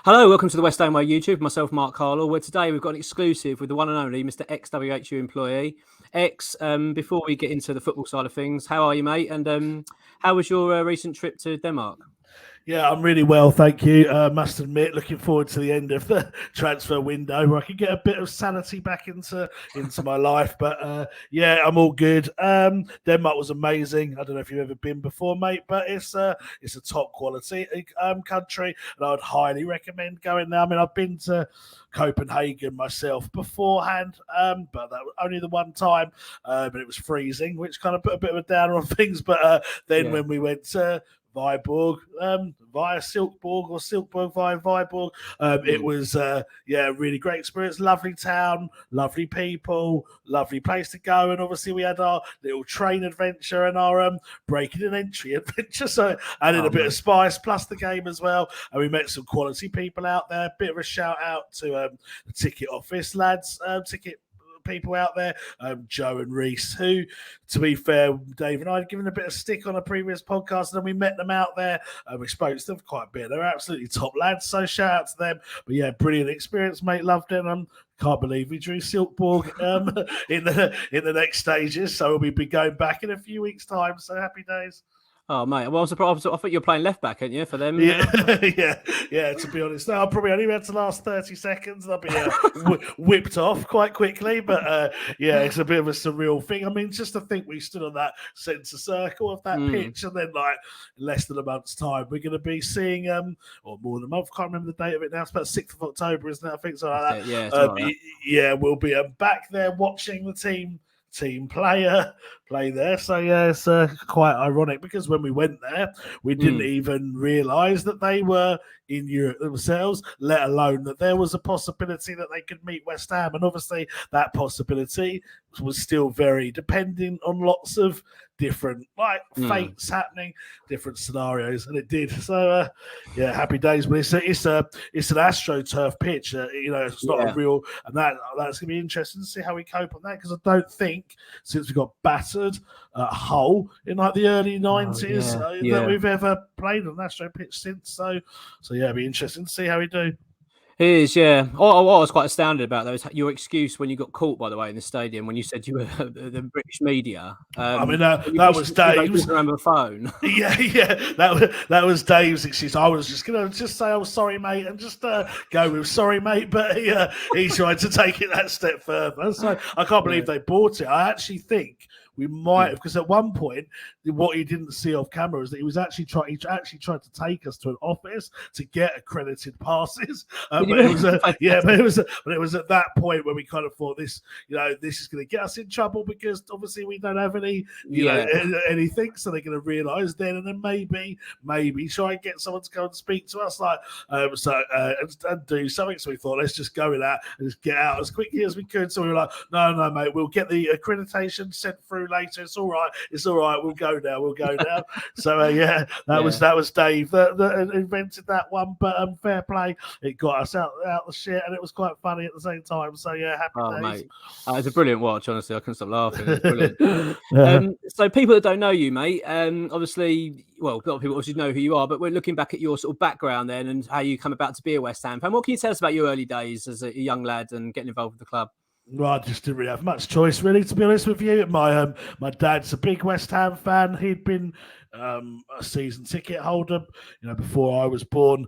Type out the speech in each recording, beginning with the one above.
Hello, welcome to the West Ham Way YouTube. Myself, Mark Carlaw. Where today we've got an exclusive with the one and only Mr. ExWHUemployee. Before we get into the football side of things, how are you, mate? And how was your recent trip to Denmark? Yeah, I'm really well, thank you. Must admit, looking forward to the end of the transfer window where I can get a bit of sanity back into my life. But yeah, I'm all good. Denmark was amazing. I don't know if you've ever been before, mate, but it's a top quality country, and I would highly recommend going there. I mean, I've been to Copenhagen myself beforehand, but that was only the one time. But it was freezing, which kind of put a bit of a downer on things. But then when we went to Viborg, via Silkeborg or Silkeborg via Viborg. It was, a really great experience. Lovely town, lovely people, lovely place to go. And obviously we had our little train adventure and our breaking and entry adventure. So added a bit of spice plus the game as well. And we met some quality people out there. Bit of a shout out to the ticket office lads, ticket people out there, Joe and Reese, who, to be fair, Dave and I had given a bit of stick on a previous podcast, and then we met them out there and we spoke to them quite a bit. They're absolutely top lads, so shout out to them. But yeah, brilliant experience, mate. Loved it. Can't believe we drew Silkeborg in the next stages, so we'll be going back in a few weeks' time. So happy days. Oh, mate. Well, I'm surprised. I thought you were playing left back, aren't you, for them? Yeah, yeah. To be honest, I'll probably only had to last 30 seconds. I'll be whipped off quite quickly. But yeah, it's a bit of a surreal thing. I mean, just to think we stood on that centre circle of that pitch, and then like less than a month's time, we're going to be seeing or more than a month. Can't remember the date of it now. It's about 6th of October, isn't it? I think so like that. Yeah, we'll be back there watching the team play there. So yeah, it's quite ironic because when we went there, we didn't even realise that they were in Europe themselves, let alone that there was a possibility that they could meet West Ham. And obviously that possibility was still very dependent on lots of different fates happening, different scenarios, and it did. So yeah, happy days. But it's an AstroTurf pitch. It's not a real, and that's gonna be interesting to see how we cope on that, because I don't think since we got battered at Hull in like the early 90s that we've ever played on an Astro pitch since. So yeah, it'll be interesting to see how we do. It is, yeah. What I was quite astounded about, though, is your excuse when you got caught, by the way, in the stadium, when you said you were the British media. I mean, that was Dave's. Remember the phone? Yeah, that was Dave's excuse. I was just going to say, "Oh, sorry, mate," and just go with "sorry, mate." But he tried to take it that step further. So I can't believe they bought it. I actually think we might have, because at one point, what he didn't see off camera is that he was actually tried to take us to an office to get accredited passes. But it was at that point where we kind of thought this is going to get us in trouble, because obviously we don't have any anything, so they're going to realise then, and then maybe try and get someone to go and speak to us and do something. So we thought, let's just go with that and just get out as quickly as we could. So we were like, no, mate, we'll get the accreditation sent through later. It's all right. We'll go now. So that was Dave that invented that one. But fair play, it got us out the shit, and it was quite funny at the same time. So yeah, happy days. Mate, it's a brilliant watch. Honestly, I couldn't stop laughing. It's brilliant. So people that don't know you, mate, obviously, well, a lot of people obviously know who you are, but we're looking back at your sort of background then and how you come about to be a West Ham fan. What can you tell us about your early days as a young lad and getting involved with the club? Well, I just didn't really have much choice, really, to be honest with you. My dad's a big West Ham fan. He'd been a season ticket holder, before I was born.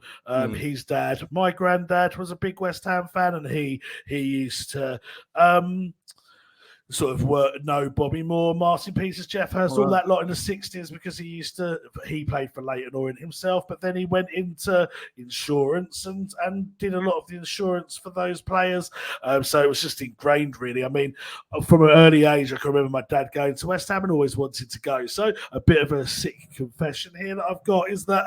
His dad, my granddad, was a big West Ham fan, and he used to sort of know Bobby Moore, Martin Peters, Jeff Hurst, all that lot in the 60s, because he played for Leyton Orient himself, but then he went into insurance and did a lot of the insurance for those players. So it was just ingrained, really. I mean, from an early age, I can remember my dad going to West Ham and always wanted to go. So a bit of a sick confession here that I've got is that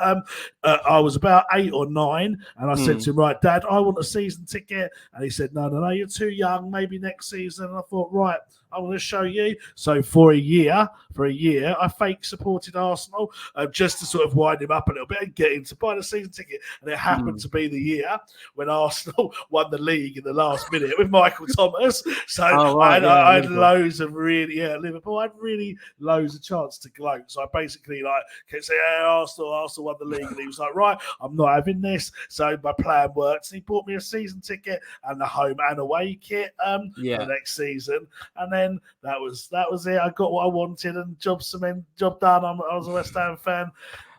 I was about 8 or 9, and I said to him, right, Dad, I want a season ticket. And he said, no, you're too young, maybe next season. And I thought, right, I'm going to show you. So for a year, I fake supported Arsenal just to sort of wind him up a little bit and get him to buy the season ticket. And it happened to be the year when Arsenal won the league in the last minute with Michael Thomas. So I had loads of Liverpool. I had really loads of chance to gloat. So I basically kept saying, Arsenal won the league. And he was like, right, I'm not having this. So my plan worked. And he bought me a season ticket and the home and away kit for the next season. And then that was it. I got what I wanted and job done. I was a West Ham fan.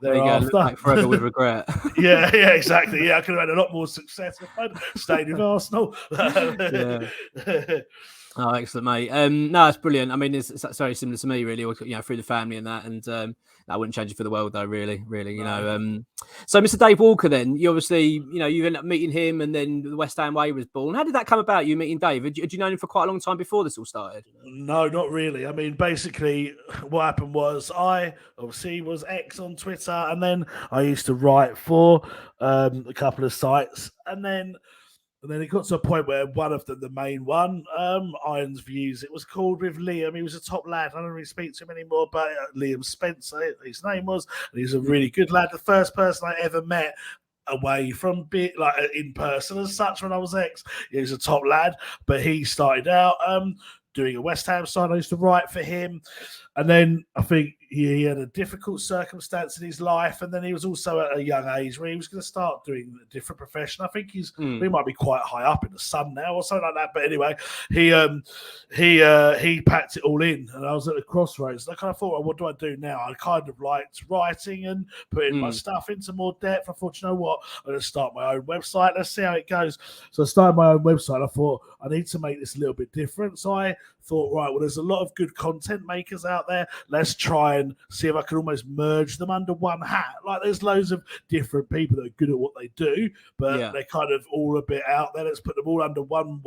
There you go. Look back forever with regret. yeah, exactly. Yeah, I could have had a lot more success if I'd stayed with Arsenal. Oh, excellent, mate. No, it's brilliant. I mean, it's very similar to me, really. Through the family and that, and I wouldn't change it for the world, though. Really, you know. So, Mr. Dave Walker, then you obviously, you ended up meeting him, and then the West Ham way was born. How did that come about? You meeting Dave? Had you known him for quite a long time before this all started? No, not really. I mean, basically, what happened was I obviously was X on Twitter, and then I used to write for a couple of sites, and then it got to a point where one of them, the main one, Iron's Views, it was called with Liam. He was a top lad. I don't really speak to him anymore, but Liam Spencer, his name was, and he's a really good lad. The first person I ever met away from in person as such when I was X. He was a top lad, but he started out doing a West Ham side. I used to write for him, and then I think he had a difficult circumstance in his life, and then he was also at a young age where he was going to start doing a different profession. I think he might be quite high up in the Sun now or something like that. But anyway, he packed it all in, and I was at the crossroads. And I kind of thought, well, what do I do now? I kind of liked writing and putting my stuff into more depth. I thought, you know what? I'm going to start my own website. Let's see how it goes. So I started my own website. I thought I need to make this a little bit different. So I thought, right, well, there's a lot of good content makers out there. Let's try and see if I can almost merge them under one hat. Like, there's loads of different people that are good at what they do, but they're kind of all a bit out there. Let's put them all under one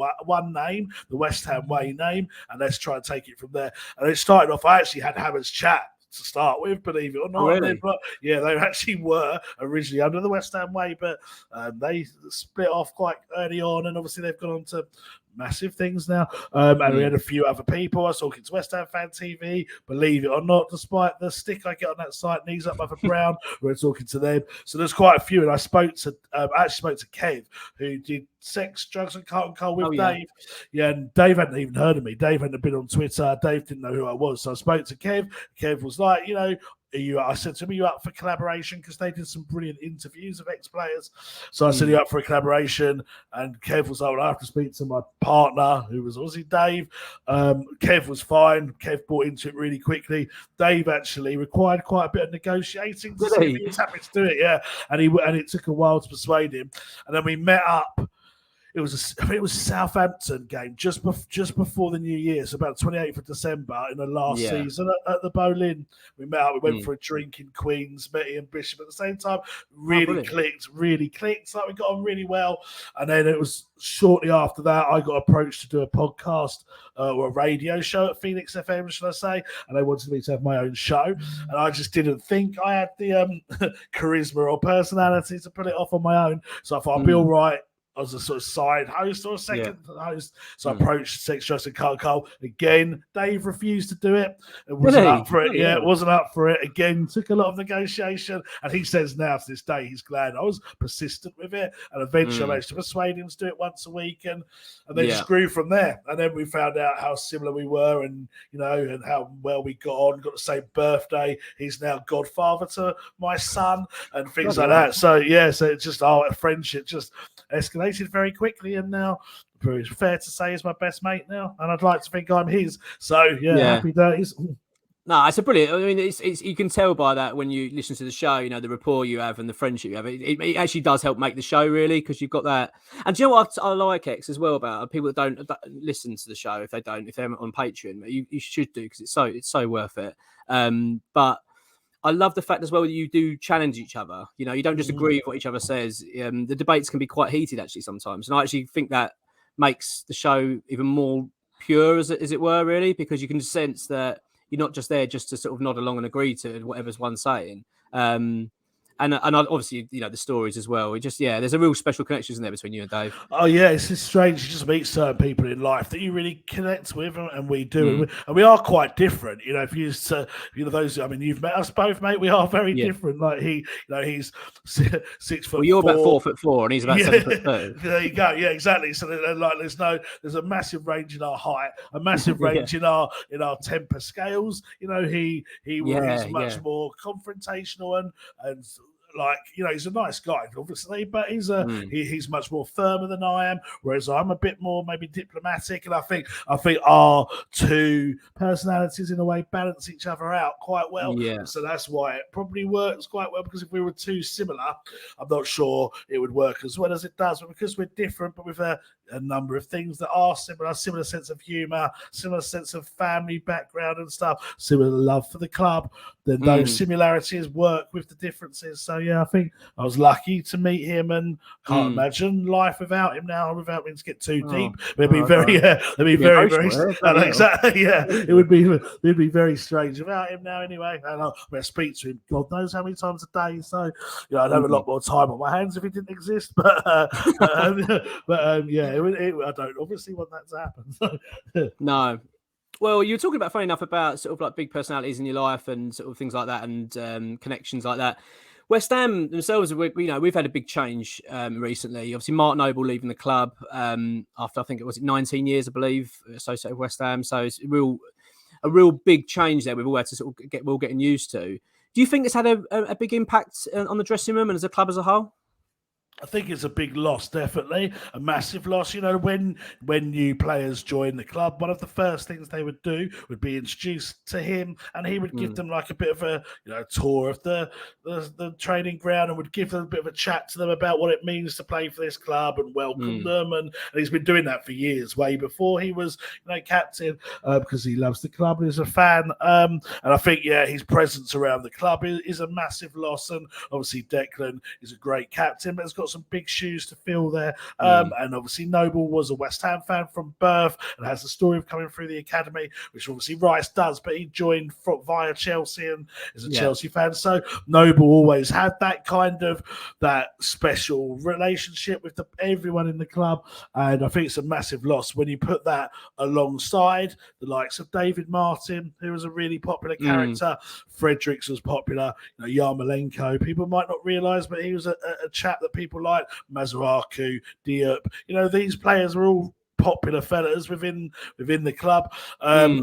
name, the West Ham Way name, and let's try and take it from there. And it started off, I actually had Hammer's Chat to start with, believe it or not. Oh, really? But yeah, they actually were originally under the West Ham Way, but they split off quite early on, and obviously they've gone on to massive things now. And we had a few other people. I was talking to West Ham Fan TV, believe it or not, despite the stick I get on that site, Knees Up Mother Brown, we're talking to them. So there's quite a few. And I spoke to Kev, who did Sex, Drugs and Carlton Cole with Dave. Yeah, and Dave hadn't even heard of me. Dave hadn't been on Twitter. Dave didn't know who I was. So I spoke to Kev. Kev was like, I said to him, are you up for collaboration? Because they did some brilliant interviews of ex-players. So I said, are you up for a collaboration? And Kev was like, well, I have to speak to my partner, who was obviously Dave. Kev was fine. Kev bought into it really quickly. Dave actually required quite a bit of negotiating to see if he was happy to do it. Yeah. And it took a while to persuade him. And then we met up. It was a Southampton game just before the New Year, so about 28th of December in the last season at the Boleyn. We met up. We went for a drink in Queens, met Ian Bishop at the same time. Really clicked. Like, we got on really well. And then it was shortly after that I got approached to do a podcast or a radio show at Phoenix FM, shall I say? And they wanted me to have my own show, and I just didn't think I had the charisma or personality to put it off on my own. So I thought I'd be all right as a sort of side host or a second host. So I approached Sex, Drugs and Carlton Cole. Again, Dave refused to do it. It wasn't up for it. Yeah, it wasn't up for it. Again, took a lot of negotiation. And he says now to this day, he's glad I was persistent with it. And eventually I managed to persuade him to do it once a week. And then just grew from there. And then we found out how similar we were and how well we got on. Got the same birthday. He's now godfather to my son and things like that. So, so it's just a friendship just escalated very quickly, and now it's fair to say he's my best mate now, and I'd like to think I'm his. So happy days. No, it's a brilliant. I mean, it's you can tell by that when you listen to the show, the rapport you have and the friendship you have. It actually does help make the show, really, because you've got that. And do you know what I like X as well about people that don't listen to the show if they're on Patreon? You should do, because it's so worth it. But I love the fact as well that you do challenge each other. You don't just agree with what each other says. The debates can be quite heated actually sometimes, and I actually think that makes the show even more pure, as it were, really, because you can sense that you're not just there just to sort of nod along and agree to whatever's one saying. And and obviously the stories as well. There's a real special connection, isn't there, between you and Dave? Oh yeah, it's just strange. You just meet certain people in life that you really connect with, and we do, Mm. and we are quite different. If you those, I mean, you've met us both, mate. We are very different. Like he's 6 foot. Well, you're about 4. 4'4", and he's about 7'2". There you go. Yeah, exactly. So there's a massive range in our height, a massive range in our temper scales. He's much more confrontational and he's a nice guy, obviously, but he's much more firmer than I am, whereas I'm a bit more maybe diplomatic, and I think our two personalities in a way balance each other out quite well. Yeah. So that's why it probably works quite well, because if we were too similar, I'm not sure it would work as well as it does. But because we're different, but with a number of things that are similar sense of humor, similar sense of family background and stuff, similar love for the club, then those similarities work with the differences. So yeah, I think I was lucky to meet him, and can't imagine life without him now. Without me to get too deep, it'd be very exactly. Yeah, it would be very strange without him now. Anyway, and I speak to him God knows how many times a day. So I'd have a lot more time on my hands if he didn't exist. But yeah, I don't obviously want that to happen. No. Well, you were talking about, funny enough, about sort of like big personalities in your life and sort of things like that, and connections like that. West Ham themselves, we've had a big change recently. Obviously, Mark Noble leaving the club after, I think it was 19 years, I believe, associated with West Ham. So it's a real big change there. We've all had to sort of getting used to. Do you think it's had a big impact on the dressing room and as a club as a whole? I think it's a big loss, definitely a massive loss. When new players join the club, one of the first things they would do would be introduced to him, and he would give them like a bit of a tour of the training ground, and would give them a bit of a chat to them about what it means to play for this club and welcome them. And he's been doing that for years, way before he was captain, because he loves the club and is a fan. And I think his presence around the club is a massive loss. And obviously Declan is a great captain, but has got some big shoes to fill there. And obviously Noble was a West Ham fan from birth and has the story of coming through the academy, which obviously Rice does, but he joined via Chelsea and is a Chelsea fan. So Noble always had that kind of that special relationship with everyone in the club, and I think it's a massive loss when you put that alongside the likes of David Martin, who was a really popular character. Fredericks was popular, Yarmolenko, people might not realise, but he was a chap that people like. Masuaku, Diop, these players were all popular fellas within the club.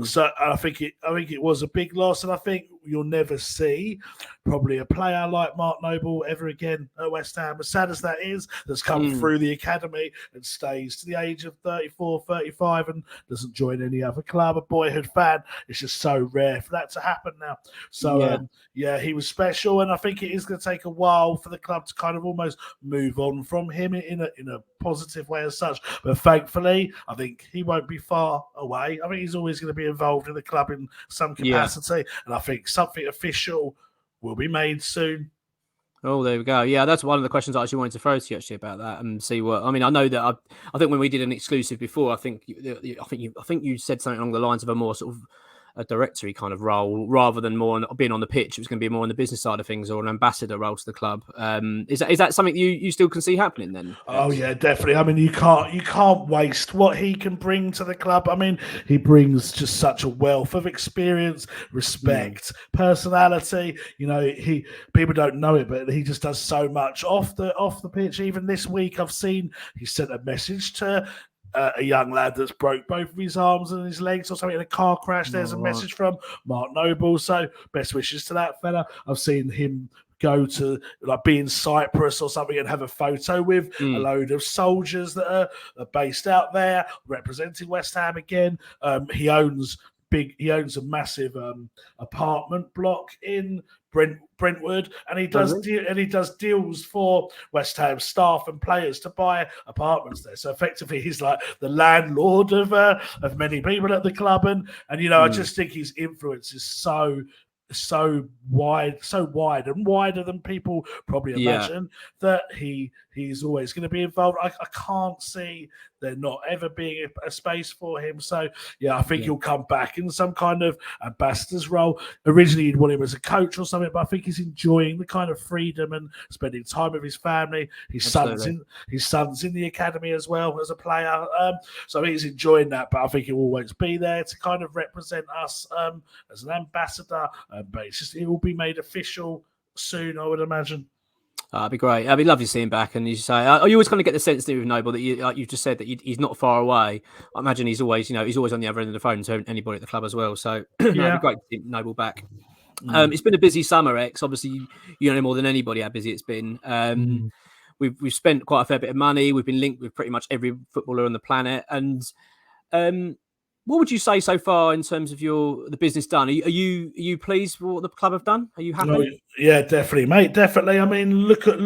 So I think it was a big loss, and I think you'll never see probably a player like Mark Noble ever again at West Ham, as sad as that is, that's come through the academy and stays to the age of 34, 35 and doesn't join any other club, a boyhood fan. It's just so rare for that to happen now. So he was special, and I think it is going to take a while for the club to kind of almost move on from him in a positive way as such. But thankfully, I think he won't be far away. I think he's always going to be involved in the club in some capacity, and I think something official will be made soon. Oh, there we go. Yeah, that's one of the questions I actually wanted to throw to you about that and see what. I mean, I know that I think when we did an exclusive before, I think you said something along the lines of a more sort of a directory kind of role rather than more being on the pitch. It was going to be more on the business side of things, or an ambassador role to the club. Is that something you still can see happening then? Oh yeah, definitely. I mean, you can't waste what he can bring to the club. I mean, he brings just such a wealth of experience, respect, personality. People don't know it, but he just does so much off the pitch. Even this week, I've seen he sent a message to a young lad that's broke both of his arms and his legs or something in a car crash. There's a message from Mark Noble. So best wishes to that fella. I've seen him go to be in Cyprus or something and have a photo with a load of soldiers that are based out there representing West Ham again. He owns a massive apartment block in Brentwood, and he does deals for West Ham staff and players to buy apartments there. So effectively, he's like the landlord of many people at the club, and I just think his influence is so wide and wider than people probably imagine, that he he's always going to be involved. I can't see there not ever being a space for him. So, yeah, I think he'll come back in some kind of ambassador's role. Originally, you'd want him as a coach or something, but I think he's enjoying the kind of freedom and spending time with his family. His son's in the academy as well as a player. So he's enjoying that, but I think he'll always be there to kind of represent us as an ambassador. But it will be made official soon, I would imagine. That'd be great. It'd be lovely to see him back. And you say, you always kind of get the sense with Noble that like you just said that he's not far away. I imagine he's always, he's always on the other end of the phone to anybody at the club as well. So it'd be great to see Noble back. It's been a busy summer, X. Obviously, you know more than anybody how busy it's been. We've spent quite a fair bit of money. We've been linked with pretty much every footballer on the planet. And what would you say so far in terms of the business done? Are you pleased with what the club have done? Are you happy? Oh, yeah, definitely, mate. Definitely. I mean, look at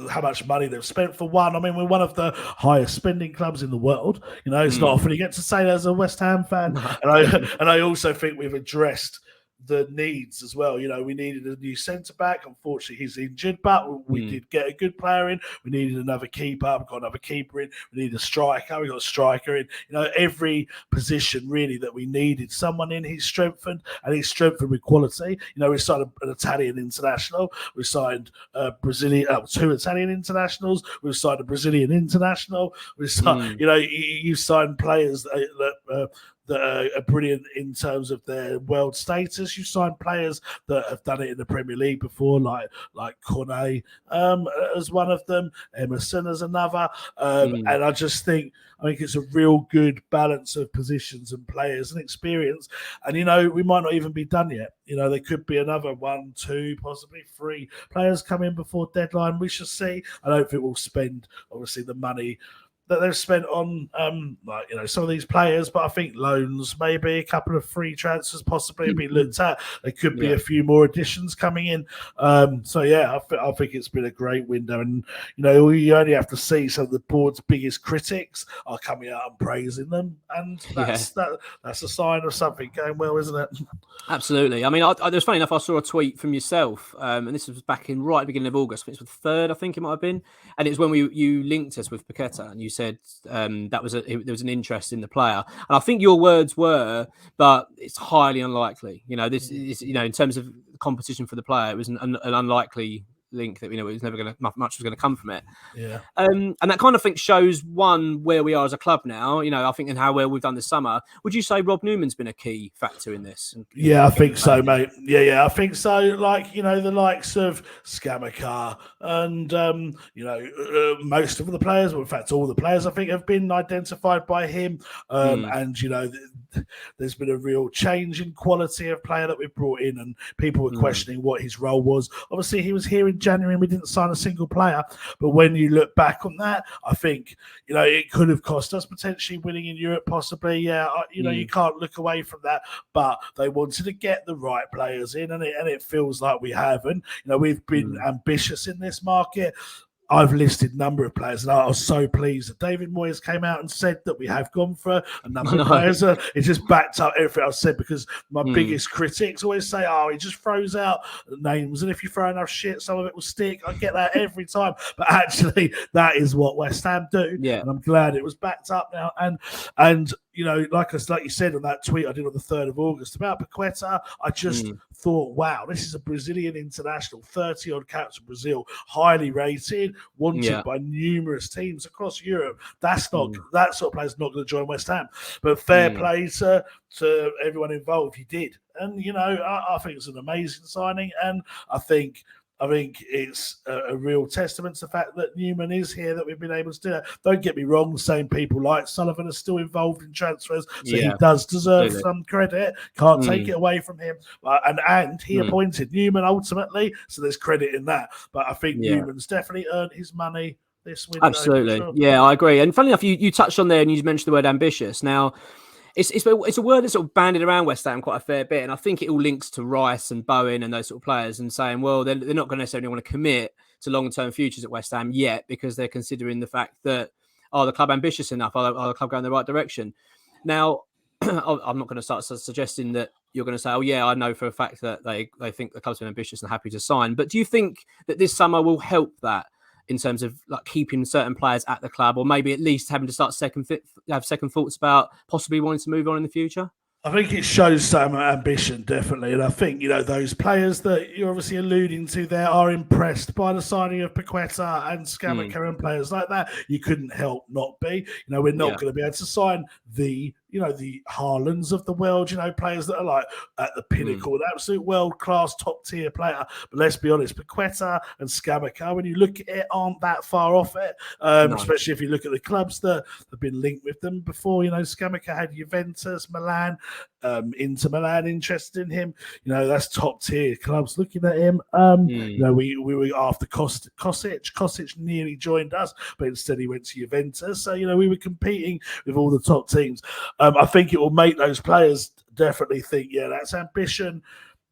how much money they've spent for one. I mean, we're one of the highest spending clubs in the world. It's not often you get to say that as a West Ham fan. And I also think we've addressed the needs as well. We needed a new centre-back. Unfortunately, he's injured, but we did get a good player in. We needed another keeper. We've got another keeper in. We needed a striker. We got a striker in. Every position really that we needed someone in, he's strengthened, and he's strengthened with quality. We signed an Italian international. We signed two Italian internationals. We've signed a Brazilian international. We signed, you signed players that are brilliant in terms of their world status. You sign players that have done it in the Premier League before, like Cornet as one of them, Emerson as another. And I think it's a real good balance of positions and players and experience. And, we might not even be done yet. There could be another 1, 2, possibly 3 players come in before deadline. We shall see. I don't think we'll spend, obviously, the money that they've spent on some of these players, but I think loans, maybe a couple of free transfers possibly be looked at. There could be a few more additions coming in. I think it's been a great window, and you only have to see some of the board's biggest critics are coming out and praising them, and that's a sign of something going well, isn't it? Absolutely. I mean, it was funny enough. I saw a tweet from yourself, and this was back in right at the beginning of August. It was the 3rd, I think it might have been, and it was when you linked us with Paqueta, and you said there was an interest in the player, and I think your words were, but it's highly unlikely. This is in terms of competition for the player, it was an unlikely link that it was never going to much was going to come from it. Yeah. And that kind of thing shows where we are as a club now. I think and how well we've done this summer. Would you say Rob Newman's been a key factor in this? Yeah, I think so, mate. Yeah, I think so. Like the likes of Scamacca and most of the players, well, in fact, all the players, I think, have been identified by him. And there's been a real change in quality of player that we've brought in, and people were questioning what his role was. Obviously, he was here in January and we didn't sign a single player. But when you look back on that, I think, it could have cost us potentially winning in Europe, possibly. Yeah, you can't look away from that. But they wanted to get the right players in, and it feels like we have. And, we've been ambitious in this market. I've listed a number of players, and I was so pleased that David Moyes came out and said that we have gone for a number of players. It just backed up everything I've said, because my biggest critics always say, he just throws out names, and if you throw enough shit, some of it will stick. I get that every time. But actually, that is what West Ham do. Yeah. And I'm glad it was backed up now. And like you said on that tweet I did on the 3rd of August about Paqueta, I just thought, wow, this is a Brazilian international, 30-odd caps for Brazil, highly rated, wanted by numerous teams across Europe. That's not that sort of player's not going to join West Ham. But fair play to everyone involved. He did. And, I think it's an amazing signing. And I think it's a real testament to the fact that Newman is here, that we've been able to do that. Don't get me wrong, the same people like Sullivan are still involved in transfers, so he does deserve some credit. Can't take it away from him. And he appointed Newman ultimately, so there's credit in that. But I think Newman's definitely earned his money this window. Absolutely. Sure. Yeah, I agree. And funny enough, you touched on there and you mentioned the word ambitious. Now, it's a word that's sort of bandied around West Ham quite a fair bit, and I think it all links to Rice and Bowen and those sort of players, and saying, well, they're not going to necessarily want to commit to long-term futures at West Ham yet, because they're considering the fact that, are the club ambitious enough? Are the club going in the right direction? Now, I'm not going to start suggesting that you're going to say, oh yeah, I know for a fact that they think the club's been ambitious and happy to sign. But do you think that this summer will help that? in terms of like keeping certain players at the club, or maybe at least having to start have second thoughts about possibly wanting to move on in the future? I think it shows some ambition, definitely. And I think, those players that you're obviously alluding to there are impressed by the signing of Paqueta and Scamacca and players like that. You couldn't help not be. We're not going to be able to sign the Haalands of the world, players that are like at the pinnacle, an absolute world-class top-tier player. But let's be honest, Paqueta and Scamacca, when you look at it, aren't that far off it, especially if you look at the clubs that have been linked with them before. Scamacca had Juventus, Milan, Inter Milan interested in him. That's top-tier clubs looking at him. We were after Kostic. Kostic nearly joined us, but instead he went to Juventus. So, we were competing with all the top teams. I think it will make those players definitely think, that's ambition.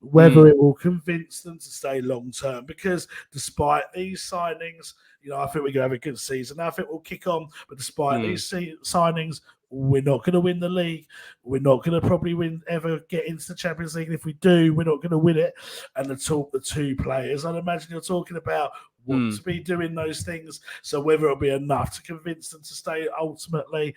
Whether it will convince them to stay long term, because despite these signings, I think we're going to have a good season. I think we'll kick on, but despite these signings, we're not going to win the league. We're not going to probably ever get into the Champions League. And if we do, we're not going to win it. And the two players, I'd imagine you're talking about, want to be doing those things. So whether it'll be enough to convince them to stay ultimately,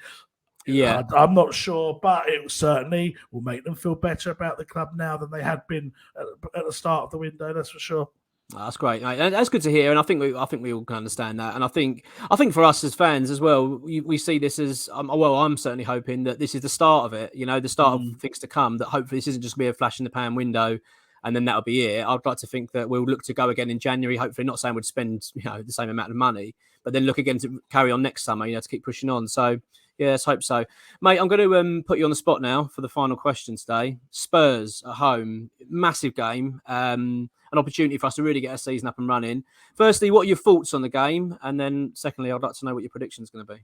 I'm not sure, but it certainly will make them feel better about the club now than they had been at the start of the window. That's for sure. That's great. That's good to hear, and I think we all can understand that. And I think for us as fans as well, we see this as I'm certainly hoping that this is the start of it. The start of things to come. That hopefully this isn't just going to be a flash in the pan window, and then that'll be it. I'd like to think that we'll look to go again in January. Hopefully, not saying we'd spend the same amount of money, but then look again to carry on next summer. To keep pushing on. So. Yeah, let's hope so. Mate, I'm going to put you on the spot now for the final question today. Spurs at home, massive game, an opportunity for us to really get a season up and running. Firstly, what are your thoughts on the game? And then secondly, I'd like to know what your prediction is going to be.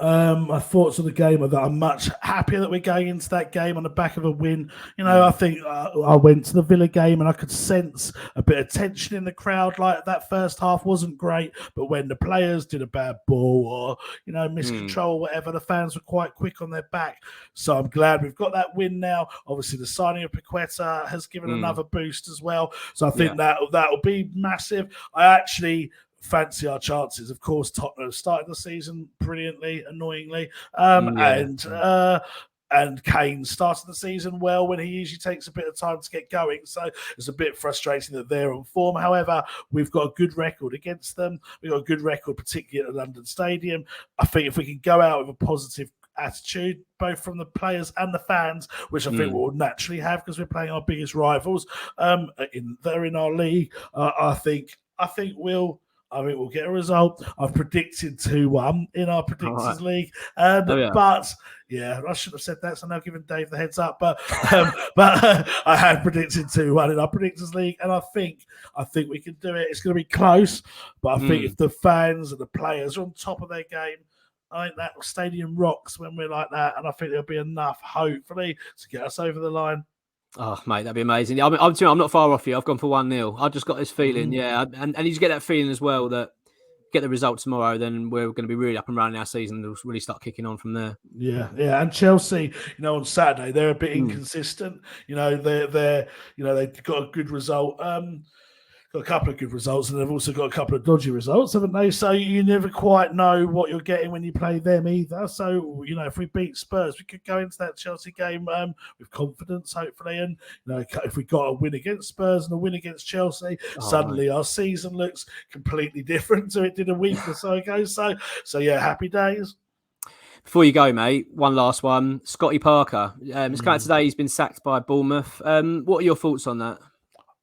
My thoughts on the game are that I'm much happier that we're going into that game on the back of a win. I think I went to the Villa game and I could sense a bit of tension in the crowd. Like that first half wasn't great, but when the players did a bad ball or, miscontrol or whatever, the fans were quite quick on their back. So I'm glad we've got that win now. Obviously, the signing of Paqueta has given another boost as well. So I think that'll be massive. I actually fancy our chances. Of course, Tottenham started the season brilliantly, annoyingly, and Kane started the season well when he usually takes a bit of time to get going. So it's a bit frustrating that they're on form. However, we've got a good record against them. We've got a good record, particularly at the London Stadium. I think if we can go out with a positive attitude, both from the players and the fans, which I think we'll naturally have because we're playing our biggest rivals they're in our league, I think we'll get a result. I've predicted 2-1 in our predictors league. But I should have said that, so I'm now giving Dave the heads up. But I had predicted 2-1 in our predictors league, and I think we can do it. It's going to be close, but I think if the fans and the players are on top of their game, I think that stadium rocks when we're like that, and I think there'll be enough, hopefully, to get us over the line. Oh, mate, that'd be amazing. I'm not far off you. I've gone for 1-0. I've just got this feeling, and you just get that feeling as well that get the result tomorrow, then we're going to be really up and running our season. We'll really start kicking on from there. Yeah. And Chelsea, on Saturday they're a bit inconsistent. They've got a good result. Got a couple of good results, and they've also got a couple of dodgy results, haven't they? So you never quite know what you're getting when you play them either. So, if we beat Spurs, we could go into that Chelsea game with confidence, hopefully. And, if we got a win against Spurs and a win against Chelsea, suddenly our season looks completely different to it did a week or so ago. So yeah, happy days. Before you go, mate, one last one. Scotty Parker. It's come out today. He's been sacked by Bournemouth. What are your thoughts on that?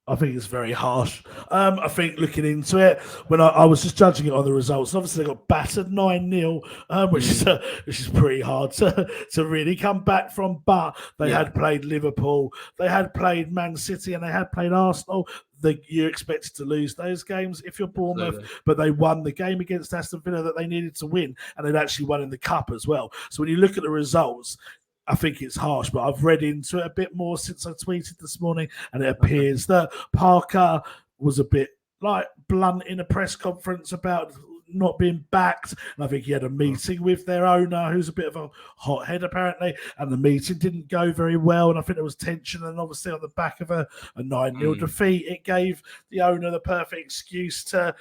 I think it's very harsh. I think looking into it, when I was just judging it on the results, obviously they got battered 9-0, which is pretty hard to really come back from. But they had played Liverpool, they had played Man City, and they had played Arsenal. You're expected to lose those games if you're Bournemouth, but they won the game against Aston Villa that they needed to win, and they'd actually won in the cup as well. So when you look at the results, I think it's harsh, but I've read into it a bit more since I tweeted this morning, and it appears that Parker was a bit blunt in a press conference about not being backed. And I think he had a meeting with their owner, who's a bit of a hothead apparently, and the meeting didn't go very well. And I think there was tension, and obviously on the back of a 9-0 defeat, it gave the owner the perfect excuse to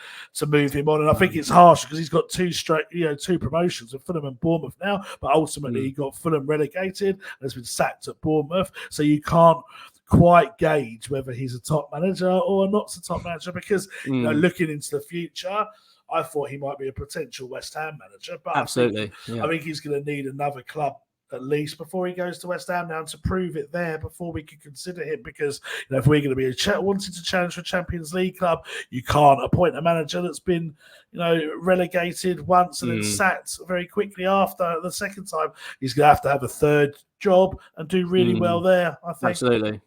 move him on. And I think it's harsh because he's got two promotions with Fulham and Bournemouth now, but ultimately he got Fulham relegated and has been sacked at Bournemouth. So you can't quite gauge whether he's a top manager or not a top manager because looking into the future, I thought he might be a potential West Ham manager, but absolutely, I think he's going to need another club at least before he goes to West Ham now to prove it there before we can consider him. Because if we're going to be wanting to challenge for a Champions League club, you can't appoint a manager that's been relegated once and then sacked very quickly after the second time. He's going to have a third job and do really well there, I think. Absolutely.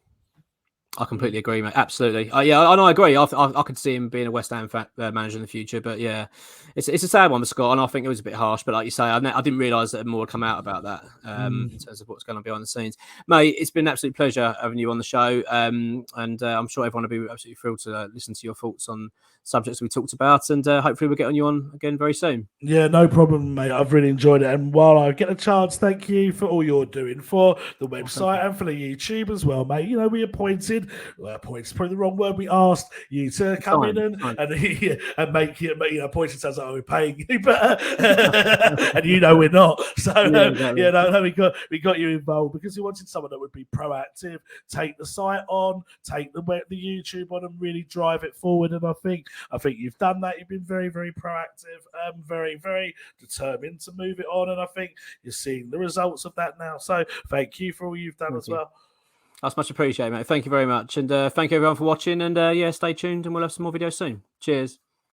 I completely agree, mate. Absolutely. Yeah, and I agree. I could see him being a West Ham manager in the future. But yeah, it's a sad one for Scott, and I think it was a bit harsh. But like you say, I didn't realise that more would come out about that in terms of what's going on behind the scenes. Mate, it's been an absolute pleasure having you on the show, and I'm sure everyone will be absolutely thrilled to listen to your thoughts on subjects we talked about, and hopefully we'll get you on again very soon. Yeah, no problem, mate. I've really enjoyed it. And while I get a chance, thank you for all you're doing for the website and for the YouTube as well, mate. We appointed probably the wrong word. We asked you to come in and make it, appointed sounds like we're paying you, but and we're not. So we got you involved because we wanted someone that would be proactive, take the site on, take the YouTube on, and really drive it forward. And I think you've done that. You've been very, very proactive, very, very determined to move it on. And I think you're seeing the results of that now. So thank you for all you've done as well. That's much appreciated, mate. Thank you very much. And thank you everyone for watching. And stay tuned and we'll have some more videos soon. Cheers.